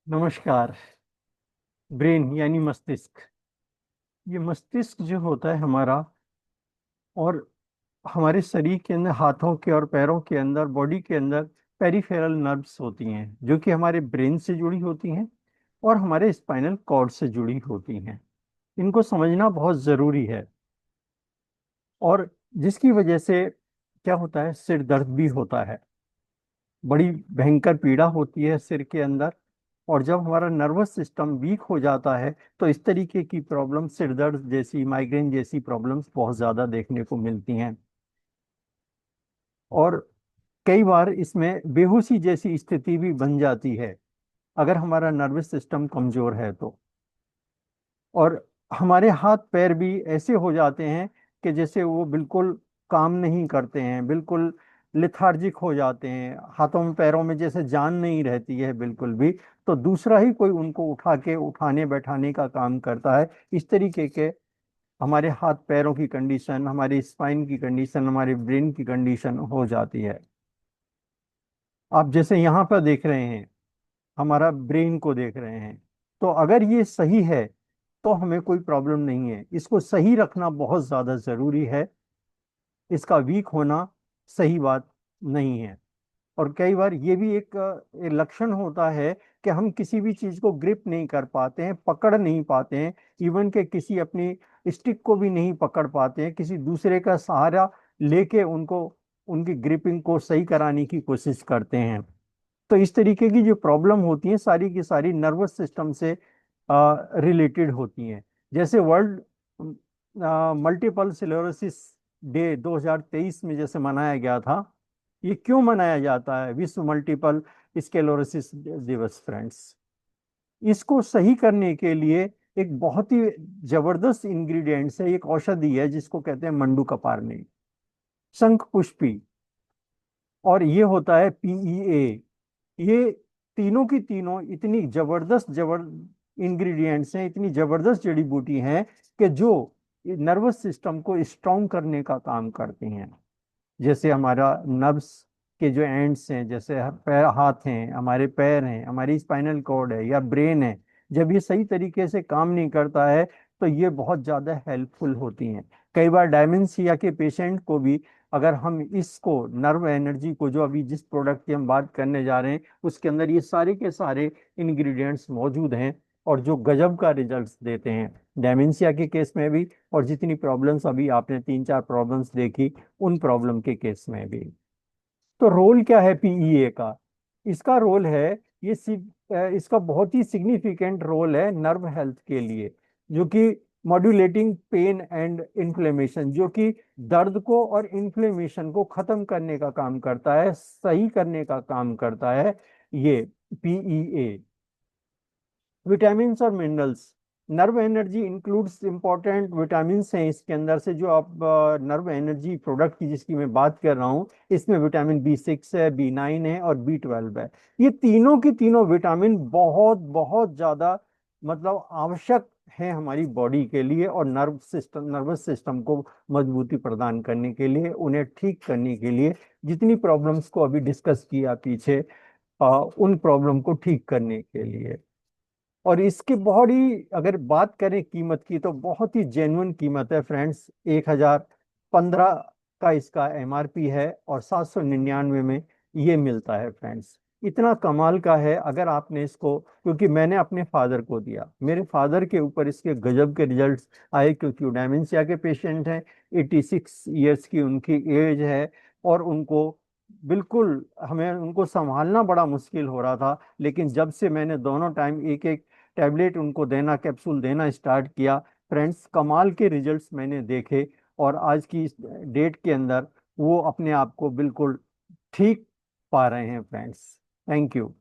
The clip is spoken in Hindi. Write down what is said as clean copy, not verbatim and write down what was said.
नमस्कार। ब्रेन यानी मस्तिष्क। ये मस्तिष्क जो होता है हमारा, और हमारे शरीर के अंदर, हाथों के और पैरों के अंदर, बॉडी के अंदर पेरिफेरल नर्व्स होती हैं जो कि हमारे ब्रेन से जुड़ी होती हैं और हमारे स्पाइनल कॉर्ड से जुड़ी होती हैं। इनको समझना बहुत जरूरी है। और जिसकी वजह से क्या होता है, सिर दर्द भी होता है। बड़ी भयंकर पीड़ा होती है सिर के अंदर। और जब हमारा नर्वस सिस्टम वीक हो जाता है तो इस तरीके की प्रॉब्लम, सिर दर्द जैसी, माइग्रेन जैसी प्रॉब्लम्स बहुत ज्यादा देखने को मिलती हैं। और कई बार इसमें बेहोशी जैसी स्थिति भी बन जाती है अगर हमारा नर्वस सिस्टम कमजोर है तो। और हमारे हाथ पैर भी ऐसे हो जाते हैं कि जैसे वो बिल्कुल काम नहीं करते हैं, बिल्कुल लिथार्जिक हो जाते हैं, हाथों में पैरों में जैसे जान नहीं रहती है बिल्कुल भी। तो दूसरा ही कोई उनको उठा के उठाने बैठाने का काम करता है। इस तरीके के हमारे हाथ पैरों की कंडीशन, हमारी स्पाइन की कंडीशन, हमारे ब्रेन की कंडीशन हो जाती है। आप जैसे यहाँ पर देख रहे हैं, हमारा ब्रेन को देख रहे हैं। तो अगर ये सही है तो हमें कोई प्रॉब्लम नहीं है। इसको सही रखना बहुत ज्यादा जरूरी है। इसका वीक होना सही बात नहीं है। और कई बार ये भी एक लक्षण होता है कि हम किसी भी चीज को ग्रिप नहीं कर पाते हैं, पकड़ नहीं पाते हैं। इवन के किसी अपनी स्टिक को भी नहीं पकड़ पाते हैं, किसी दूसरे का सहारा लेके उनको, उनकी ग्रिपिंग को सही कराने की कोशिश करते हैं। तो इस तरीके की जो प्रॉब्लम होती है सारी की सारी नर्वस सिस्टम से रिलेटेड होती हैं। जैसे वर्ल्ड मल्टीपल स्क्लेरोसिस डे 2023 में जैसे मनाया गया था। ये क्यों मनाया जाता है, विश्व मल्टीपल स्क्लेरोसिस दिवस फ्रेंड्स? इसको सही करने के लिए एक बहुत ही जबरदस्त इंग्रेडिएंट्स है, एक औषधि है जिसको कहते हैं मंडू कपारनी, शंख पुष्पी, और ये होता है पीईए। ये तीनों की तीनों इतनी जबरदस्त इंग्रेडिएंट्स हैं, इतनी जबरदस्त जड़ी बूटी हैं कि जो नर्वस सिस्टम को स्ट्रांग करने का काम करती हैं। जैसे हमारा नर्व्स के जो एंड्स हैं, जैसे पैर, हाथ हैं, हमारे पैर हैं, हमारी स्पाइनल कॉर्ड है या ब्रेन है, जब ये सही तरीके से काम नहीं करता है तो ये बहुत ज्यादा हेल्पफुल होती हैं। कई बार डायमेंशिया के पेशेंट को भी अगर हम इसको, नर्व एनर्जी को, जो अभी जिस प्रोडक्ट की हम बात करने जा रहे हैं उसके अंदर ये सारे के सारे इंग्रेडिएंट्स मौजूद हैं और जो गजब का रिजल्ट्स देते हैं डायमेंशिया के केस में भी, और जितनी प्रॉब्लम्स अभी आपने तीन चार प्रॉब्लम्स देखी उन प्रॉब्लम के केस में भी। तो रोल क्या है पीईए का? इसका रोल है, इसका बहुत ही सिग्निफिकेंट रोल है नर्व हेल्थ के लिए, जो कि मॉड्यूलेटिंग पेन एंड इन्फ्लेमेशन, जो कि दर्द को और इन्फ्लेमेशन को खत्म करने का काम करता है, सही करने का काम करता है ये पीईए। विटामिन और minerals, nerve energy includes important vitamin हैं इसके अंदर से, जो आप नर्व एनर्जी प्रोडक्ट की जिसकी मैं बात कर रहा हूँ, इसमें विटामिन B6 है, B9 है और B12 है। ये तीनों की तीनों विटामिन बहुत बहुत ज्यादा मतलब आवश्यक है हमारी बॉडी के लिए, और नर्वस सिस्टम को मजबूती प्रदान करने के लिए, उन्हें ठीक करने के लिए, जितनी प्रॉब्लम्स को अभी डिस्कस किया पीछे, उन प्रॉब्लम को ठीक करने के लिए। और इसकी बहुत ही, अगर बात करें कीमत की, तो बहुत ही जेन्युइन कीमत है फ्रेंड्स। 1015 का इसका MRP है और 799 में ये मिलता है फ्रेंड्स। इतना कमाल का है। अगर आपने इसको, क्योंकि मैंने अपने फादर को दिया, मेरे फादर के ऊपर इसके गजब के रिजल्ट्स आए, क्योंकि वो डायमेंशिया के पेशेंट हैं, 86 ईयर्स की उनकी एज है, और उनको बिल्कुल, हमें उनको संभालना बड़ा मुश्किल हो रहा था। लेकिन जब से मैंने दोनों टाइम एक एक टैबलेट उनको देना, कैप्सूल देना स्टार्ट किया, फ्रेंड्स, कमाल के रिजल्ट्स मैंने देखे। और आज की इस डेट के अंदर वो अपने आप को बिल्कुल ठीक पा रहे हैं फ्रेंड्स। Thank you.